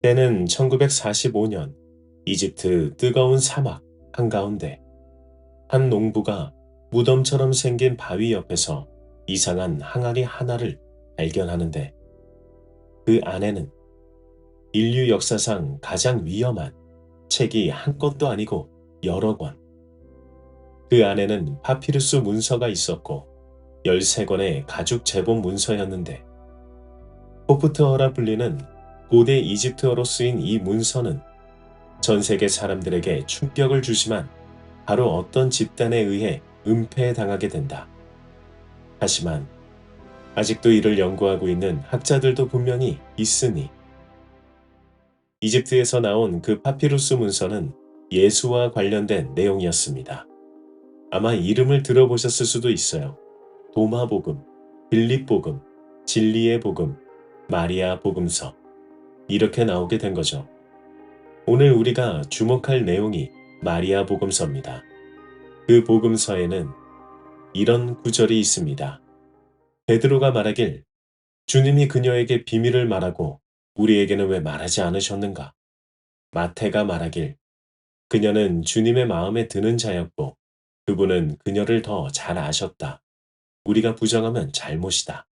때는 1945년 이집트 뜨거운 사막 한가운데 한 농부가 무덤처럼 생긴 바위 옆에서 이상한 항아리 하나를 발견하는데 그 안에는 인류 역사상 가장 위험한 책이 한 권도 아니고 여러 권. 그 안에는 파피루스 문서가 있었고 13권의 가죽 제본 문서였는데 코프트어라 불리는 고대 이집트어로 쓰인 이 문서는 전 세계 사람들에게 충격을 주지만 바로 어떤 집단에 의해 은폐당하게 된다. 하지만 아직도 이를 연구하고 있는 학자들도 분명히 있으니 이집트에서 나온 그 파피루스 문서는 예수와 관련된 내용이었습니다. 아마 이름을 들어보셨을 수도 있어요. 도마복음, 빌립복음, 진리의 복음, 마리아 복음서 이렇게 나오게 된 거죠. 오늘 우리가 주목할 내용이 마리아 복음서입니다. 그 복음서에는 이런 구절이 있습니다. 베드로가 말하길 주님이 그녀에게 비밀을 말하고 우리에게는 왜 말하지 않으셨는가? 마태가 말하길 그녀는 주님의 마음에 드는 자였고 그분은 그녀를 더 잘 아셨다. 우리가 부정하면 잘못이다.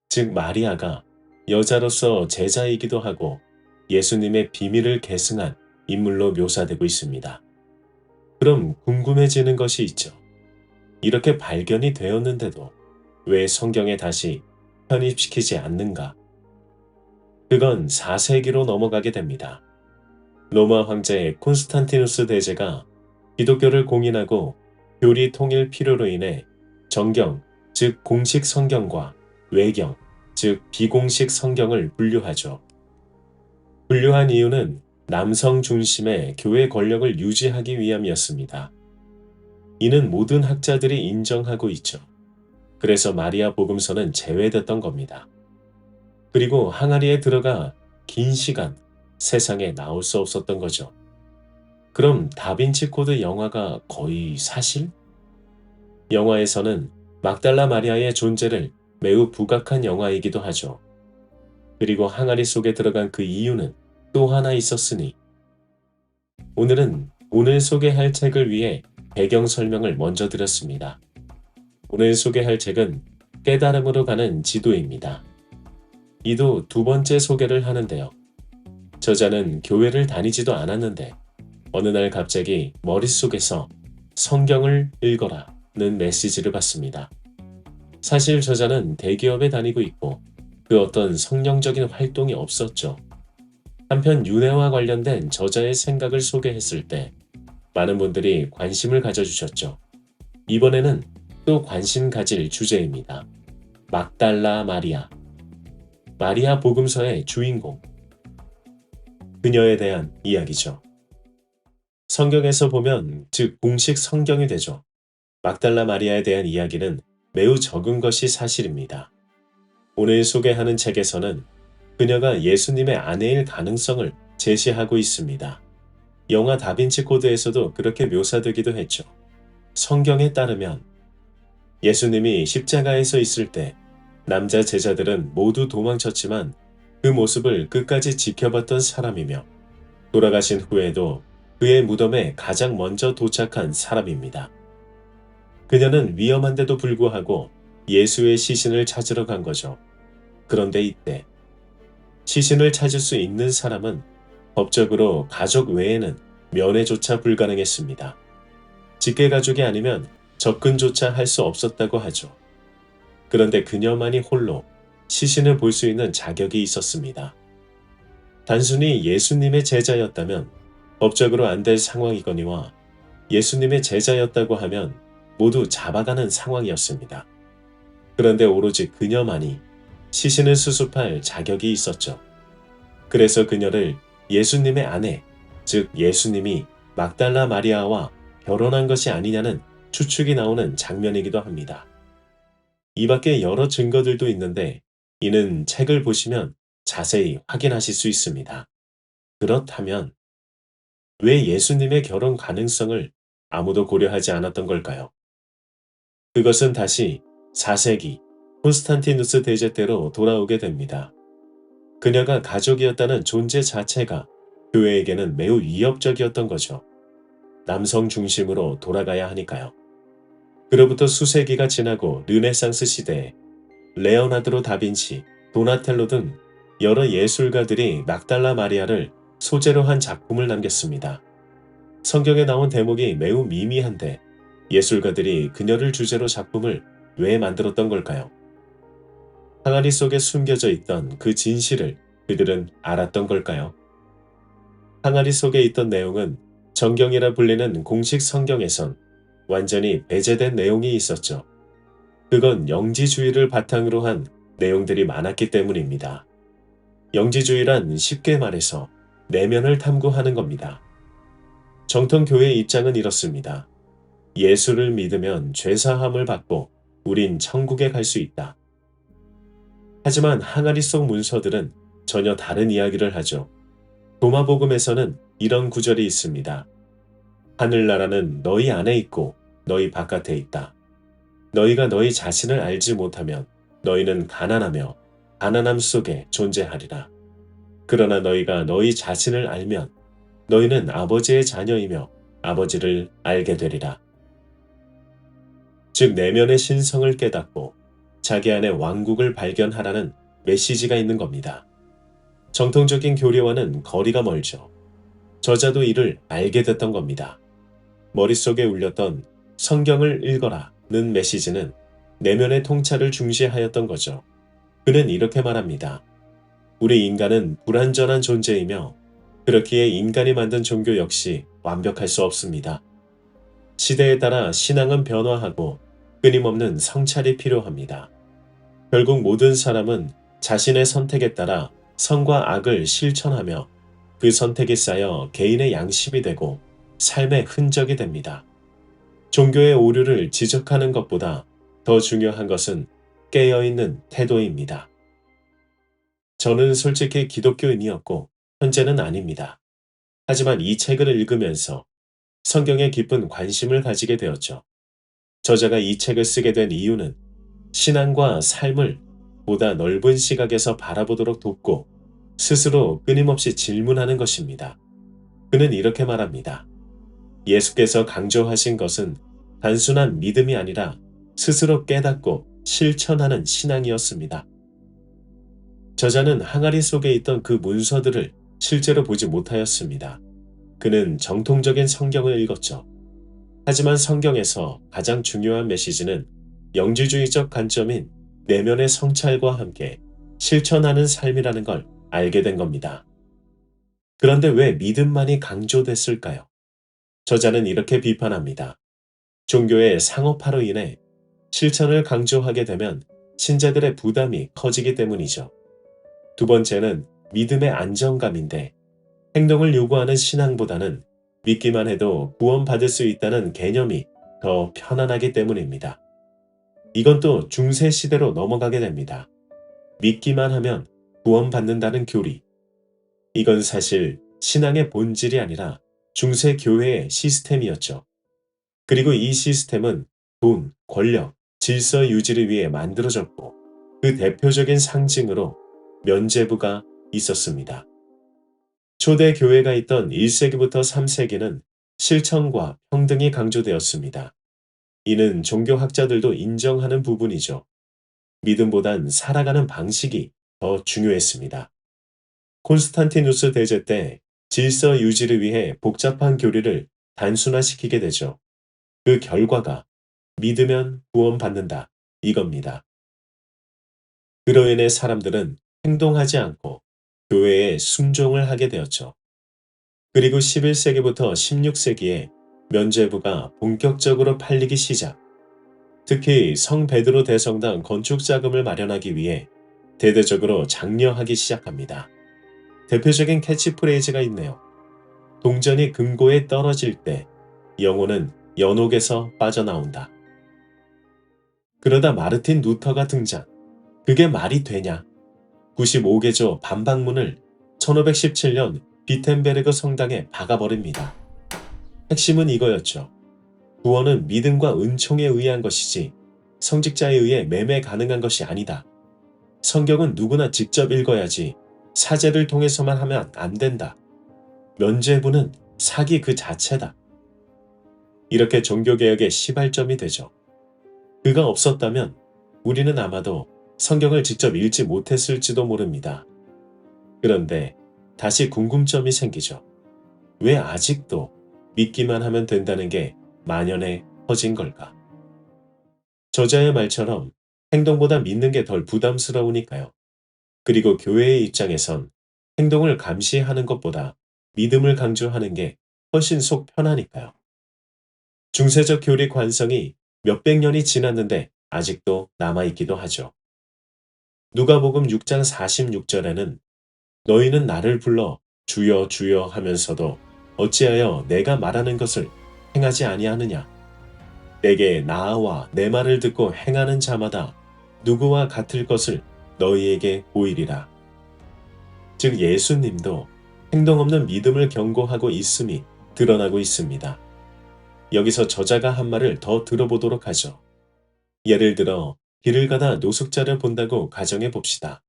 즉 마리아가 여자로서 제자이기도 하고 예수님의 비밀을 계승한 인물로 묘사되고 있습니다. 그럼 궁금해지는 것이 있죠. 이렇게 발견이 되었는데도 왜 성경에 다시 편입시키지 않는가? 그건 4세기로 넘어가게 됩니다. 로마 황제 콘스탄티누스 대제가 기독교를 공인하고 교리 통일 필요로 인해 정경, 즉 공식 성경과 외경, 즉 비공식 성경을 분류하죠. 분류한 이유는 남성 중심의 교회 권력을 유지하기 위함이었습니다. 이는 모든 학자들이 인정하고 있죠. 그래서 마리아 복음서는 제외됐던 겁니다. 그리고 항아리에 들어가 긴 시간 세상에 나올 수 없었던 거죠. 그럼 다빈치 코드 영화가 거의 사실? 영화에서는 막달라 마리아의 존재를 매우 부각한 영화이기도 하죠. 그리고 항아리 속에 들어간 그 이유는 또 하나 있었으니 오늘은 오늘 소개할 책을 위해 배경 설명을 먼저 드렸습니다. 오늘 소개할 책은 깨달음으로 가는 지도입니다. 이도 두 번째 소개를 하는데요. 저자는 교회를 다니지도 않았는데 어느 날 갑자기 머릿속에서 성경을 읽어라는 메시지를 받습니다. 사실 저자는 대기업에 다니고 있고 그 어떤 성령적인 활동이 없었죠. 한편 윤회와 관련된 저자의 생각을 소개했을 때 많은 분들이 관심을 가져주셨죠. 이번에는 또 관심 가질 주제입니다. 막달라 마리아. 마리아 복음서의 주인공. 그녀에 대한 이야기죠. 성경에서 보면 즉 공식 성경이 되죠. 막달라 마리아에 대한 이야기는 매우 적은 것이 사실입니다. 오늘 소개하는 책에서는 그녀가 예수님의 아내일 가능성을 제시하고 있습니다. 영화 다빈치 코드에서도 그렇게 묘사되기도 했죠. 성경에 따르면 예수님이 십자가에서 있을 때 남자 제자들은 모두 도망쳤지만 그 모습을 끝까지 지켜봤던 사람이며 돌아가신 후에도 그의 무덤에 가장 먼저 도착한 사람입니다. 그녀는 위험한데도 불구하고 예수의 시신을 찾으러 간 거죠. 그런데 이때 시신을 찾을 수 있는 사람은 법적으로 가족 외에는 면회조차 불가능했습니다. 직계가족이 아니면 접근조차 할 수 없었다고 하죠. 그런데 그녀만이 홀로 시신을 볼 수 있는 자격이 있었습니다. 단순히 예수님의 제자였다면 법적으로 안 될 상황이거니와 예수님의 제자였다고 하면 모두 잡아가는 상황이었습니다. 그런데 오로지 그녀만이 시신을 수습할 자격이 있었죠. 그래서 그녀를 예수님의 아내, 즉 예수님이 막달라 마리아와 결혼한 것이 아니냐는 추측이 나오는 장면이기도 합니다. 이 밖에 여러 증거들도 있는데 이는 책을 보시면 자세히 확인하실 수 있습니다. 그렇다면 왜 예수님의 결혼 가능성을 아무도 고려하지 않았던 걸까요? 그것은 다시 4세기 콘스탄티누스 대제 때로 돌아오게 됩니다. 그녀가 가족이었다는 존재 자체가 교회에게는 매우 위협적이었던 거죠. 남성 중심으로 돌아가야 하니까요. 그로부터 수세기가 지나고 르네상스 시대에 레오나르도 다빈치, 도나텔로 등 여러 예술가들이 막달라 마리아를 소재로 한 작품을 남겼습니다. 성경에 나온 대목이 매우 미미한데 예술가들이 그녀를 주제로 작품을 왜 만들었던 걸까요? 항아리 속에 숨겨져 있던 그 진실을 그들은 알았던 걸까요? 항아리 속에 있던 내용은 정경이라 불리는 공식 성경에선 완전히 배제된 내용이 있었죠. 그건 영지주의를 바탕으로 한 내용들이 많았기 때문입니다. 영지주의란 쉽게 말해서 내면을 탐구하는 겁니다. 정통 교회의 입장은 이렇습니다. 예수를 믿으면 죄사함을 받고 우린 천국에 갈 수 있다. 하지만 항아리 속 문서들은 전혀 다른 이야기를 하죠. 도마복음에서는 이런 구절이 있습니다. 하늘나라는 너희 안에 있고 너희 바깥에 있다. 너희가 너희 자신을 알지 못하면 너희는 가난하며 가난함 속에 존재하리라. 그러나 너희가 너희 자신을 알면 너희는 아버지의 자녀이며 아버지를 알게 되리라. 즉 내면의 신성을 깨닫고 자기 안의 왕국을 발견하라는 메시지가 있는 겁니다. 정통적인 교리와는 거리가 멀죠. 저자도 이를 알게 됐던 겁니다. 머릿속에 울렸던 성경을 읽어라는 메시지는 내면의 통찰을 중시하였던 거죠. 그는 이렇게 말합니다. 우리 인간은 불완전한 존재이며 그렇기에 인간이 만든 종교 역시 완벽할 수 없습니다. 시대에 따라 신앙은 변화하고 끊임없는 성찰이 필요합니다. 결국 모든 사람은 자신의 선택에 따라 선과 악을 실천하며 그 선택이 쌓여 개인의 양심이 되고 삶의 흔적이 됩니다. 종교의 오류를 지적하는 것보다 더 중요한 것은 깨어있는 태도입니다. 저는 솔직히 기독교인이었고 현재는 아닙니다. 하지만 이 책을 읽으면서 성경에 깊은 관심을 가지게 되었죠. 저자가 이 책을 쓰게 된 이유는 신앙과 삶을 보다 넓은 시각에서 바라보도록 돕고 스스로 끊임없이 질문하는 것입니다. 그는 이렇게 말합니다. 예수께서 강조하신 것은 단순한 믿음이 아니라 스스로 깨닫고 실천하는 신앙이었습니다. 저자는 항아리 속에 있던 그 문서들을 실제로 보지 못하였습니다. 그는 정통적인 성경을 읽었죠. 하지만 성경에서 가장 중요한 메시지는 영지주의적 관점인 내면의 성찰과 함께 실천하는 삶이라는 걸 알게 된 겁니다. 그런데 왜 믿음만이 강조됐을까요? 저자는 이렇게 비판합니다. 종교의 상업화로 인해 실천을 강조하게 되면 신자들의 부담이 커지기 때문이죠. 두 번째는 믿음의 안정감인데 행동을 요구하는 신앙보다는 믿기만 해도 구원받을 수 있다는 개념이 더 편안하기 때문입니다. 이건 또 중세 시대로 넘어가게 됩니다. 믿기만 하면 구원받는다는 교리. 이건 사실 신앙의 본질이 아니라 중세 교회의 시스템이었죠. 그리고 이 시스템은 돈, 권력, 질서 유지를 위해 만들어졌고 그 대표적인 상징으로 면죄부가 있었습니다. 초대 교회가 있던 1세기부터 3세기는 실천과 평등이 강조되었습니다. 이는 종교학자들도 인정하는 부분이죠. 믿음보단 살아가는 방식이 더 중요했습니다. 콘스탄티누스 대제 때 질서 유지를 위해 복잡한 교리를 단순화시키게 되죠. 그 결과가 믿으면 구원받는다 이겁니다. 그로 인해 사람들은 행동하지 않고 교회에 순종을 하게 되었죠. 그리고 11세기부터 16세기에 면죄부가 본격적으로 팔리기 시작. 특히 성 베드로 대성당 건축 자금을 마련하기 위해 대대적으로 장려하기 시작합니다. 대표적인 캐치프레이즈가 있네요. 동전이 금고에 떨어질 때 영혼은 연옥에서 빠져나온다. 그러다 마르틴 루터가 등장. 그게 말이 되냐? 95개조 반박문을 1517년 비텐베르그 성당에 박아버립니다. 핵심은 이거였죠. 구원은 믿음과 은총에 의한 것이지 성직자에 의해 매매 가능한 것이 아니다. 성경은 누구나 직접 읽어야지 사제를 통해서만 하면 안 된다. 면죄부는 사기 그 자체다. 이렇게 종교개혁의 시발점이 되죠. 그가 없었다면 우리는 아마도 성경을 직접 읽지 못했을지도 모릅니다. 그런데 다시 궁금점이 생기죠. 왜 아직도 믿기만 하면 된다는 게 만연해 퍼진 걸까? 저자의 말처럼 행동보다 믿는 게 덜 부담스러우니까요. 그리고 교회의 입장에선 행동을 감시하는 것보다 믿음을 강조하는 게 훨씬 속 편하니까요. 중세적 교리 관성이 몇백 년이 지났는데 아직도 남아있기도 하죠. 누가복음 6장 46절에는 너희는 나를 불러 주여 주여 하면서도 어찌하여 내가 말하는 것을 행하지 아니하느냐. 내게 나아와 내 말을 듣고 행하는 자마다 누구와 같을 것을 너희에게 보이리라. 즉 예수님도 행동 없는 믿음을 경고하고 있음이 드러나고 있습니다. 여기서 저자가 한 말을 더 들어보도록 하죠. 예를 들어 길을 가다 노숙자를 본다고 가정해 봅시다.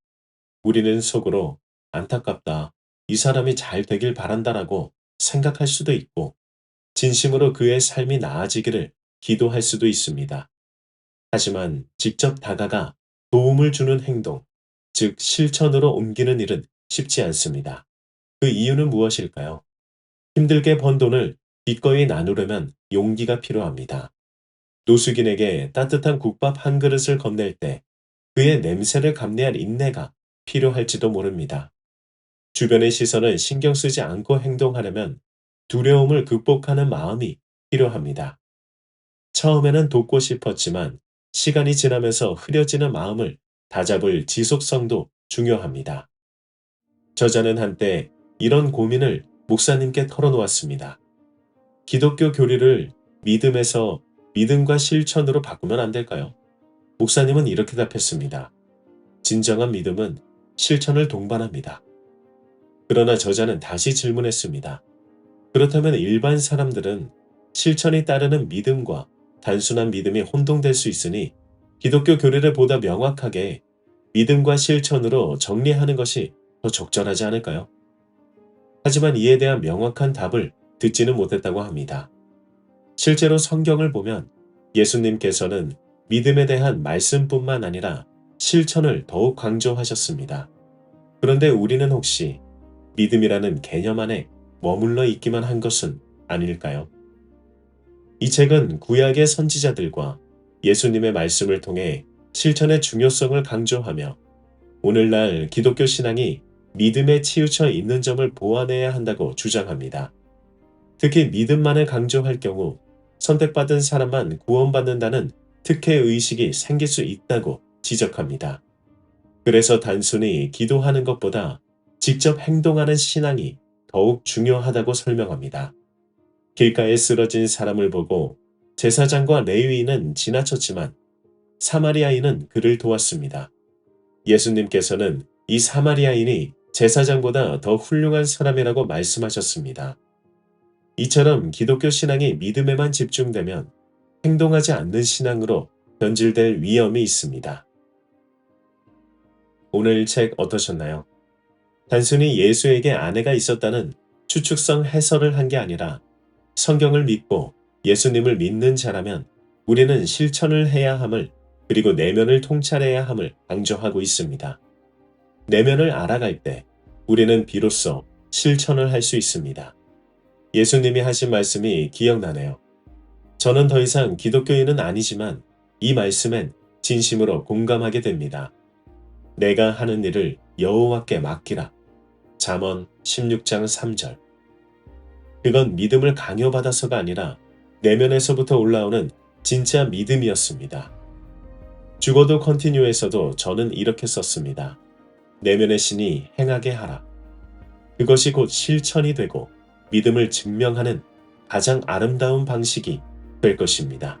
우리는 속으로 안타깝다. 이 사람이 잘 되길 바란다라고 생각할 수도 있고 진심으로 그의 삶이 나아지기를 기도할 수도 있습니다. 하지만 직접 다가가 도움을 주는 행동, 즉 실천으로 옮기는 일은 쉽지 않습니다. 그 이유는 무엇일까요? 힘들게 번 돈을 기꺼이 나누려면 용기가 필요합니다. 노숙인에게 따뜻한 국밥 한 그릇을 건넬 때 그의 냄새를 감내할 인내가 필요할지도 모릅니다. 주변의 시선을 신경 쓰지 않고 행동하려면 두려움을 극복하는 마음이 필요합니다. 처음에는 돕고 싶었지만 시간이 지나면서 흐려지는 마음을 다잡을 지속성도 중요합니다. 저자는 한때 이런 고민을 목사님께 털어놓았습니다. 기독교 교리를 믿음에서 믿음과 실천으로 바꾸면 안 될까요? 목사님은 이렇게 답했습니다. 진정한 믿음은 실천을 동반합니다. 그러나 저자는 다시 질문했습니다. 그렇다면 일반 사람들은 실천이 따르는 믿음과 단순한 믿음이 혼동될 수 있으니 기독교 교리를 보다 명확하게 믿음과 실천으로 정리하는 것이 더 적절하지 않을까요? 하지만 이에 대한 명확한 답을 듣지는 못했다고 합니다. 실제로 성경을 보면 예수님께서는 믿음에 대한 말씀뿐만 아니라 실천을 더욱 강조하셨습니다. 그런데 우리는 혹시 믿음이라는 개념 안에 머물러 있기만 한 것은 아닐까요? 이 책은 구약의 선지자들과 예수님의 말씀을 통해 실천의 중요성을 강조하며 오늘날 기독교 신앙이 믿음에 치우쳐 있는 점을 보완해야 한다고 주장합니다. 특히 믿음만을 강조할 경우 선택받은 사람만 구원받는다는 특혜의식이 생길 수 있다고 지적합니다. 그래서 단순히 기도하는 것보다 직접 행동하는 신앙이 더욱 중요하다고 설명합니다. 길가에 쓰러진 사람을 보고 제사장과 레위인은 지나쳤지만 사마리아인은 그를 도왔습니다. 예수님께서는 이 사마리아인이 제사장보다 더 훌륭한 사람이라고 말씀하셨습니다. 이처럼 기독교 신앙이 믿음에만 집중되면 행동하지 않는 신앙으로 변질될 위험이 있습니다. 오늘 책 어떠셨나요? 단순히 예수에게 아내가 있었다는 추측성 해설을 한 게 아니라 성경을 믿고 예수님을 믿는 자라면 우리는 실천을 해야 함을 그리고 내면을 통찰해야 함을 강조하고 있습니다. 내면을 알아갈 때 우리는 비로소 실천을 할 수 있습니다. 예수님이 하신 말씀이 기억나네요. 저는 더 이상 기독교인은 아니지만 이 말씀엔 진심으로 공감하게 됩니다. 내가 하는 일을 여호와께 맡기라. 잠언 16장 3절. 그건 믿음을 강요받아서가 아니라 내면에서부터 올라오는 진짜 믿음이었습니다. 죽어도 컨티뉴에서도 저는 이렇게 썼습니다. 내면의 신이 행하게 하라. 그것이 곧 실천이 되고 믿음을 증명하는 가장 아름다운 방식이 될 것입니다.